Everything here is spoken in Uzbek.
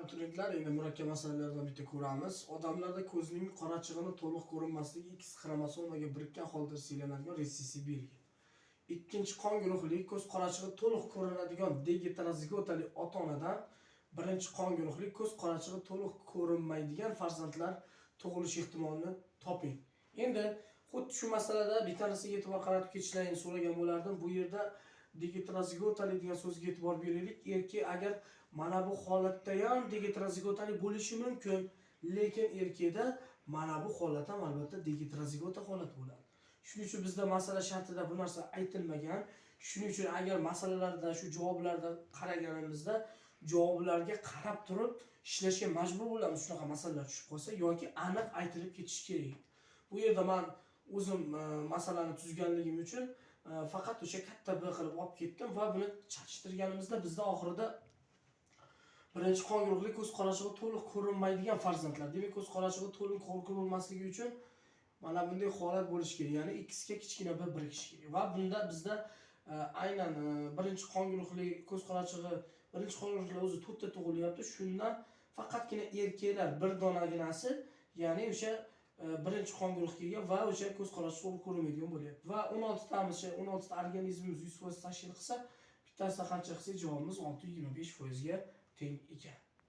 Abituriyentlar, endi murakkab masalalardan bitta ko'ramiz. Odamlarda ko'zning qorachig'ini to'liq ko'rinmasligi X xromosomaga birikkan holda siylanadigan resessiv belgi. Ikkinchi qon guruhli ko'z qorachig'i to'liq ko'rinadigan degeterozigotali ota-onadan birinchi qon guruhli ko'z qorachig'i to'liq ko'rinmaydigan farzandlar tug'ilish ehtimolini toping. Endi xuddi shu masalada bittanasiga e'tibor qaratib ketishlarni so'ragan bo'lardim. Bu yerda degeterozigotali degan so'zga e'tibor beraylik. Erkak agar mana bu holatda ham degeterozigotali bo'lishi mumkin, lekin erkakda mana bu holat ham albatta degeterozigota holat bo'ladi. Shuning uchun bizda masala shartida bu narsa aytilmagan. Shuning uchun agar masalalarda shu javoblarda qaraganimizda javoblarga qarab turib ishlashga majbur bo'lamiz, shunaqa masalalar tushib qolsa yoki aniq aytilib ketishi kerak. Bu yerda men o'zim masalani tuzganligim uchun faqat o'sha katta B qilib olib ketdim va buni chatishtirganimizda bizda oxirida birinchi qon guruhli ko'z qorachig'i to'liq ko'rinmaydigan farzandlar. Demak, ko'z qorachig'i to'liq ko'rinmasligi uchun mana bunday holat bo'lishi kerak. Ya'ni X ga kichkina B birikishi kerak. Va bunda bizda aynan birinchi qon guruhli ko'z qorachig'i, birinchi qon guruhli o'zi 4 ta tug'ilyapti. Shundan faqatgina erkaklar bir donaginasi, ya'ni o'sha birinchi qon guruhiga va o'sha ko'z qorachig'i to'liq ko'rinmaydigan bo'lyapti. Va 16 tamiz, 16 ta organizmimiz 100% tashkil qilsa, bittasida qancha qilsak javobimiz 625% ga teng ekan.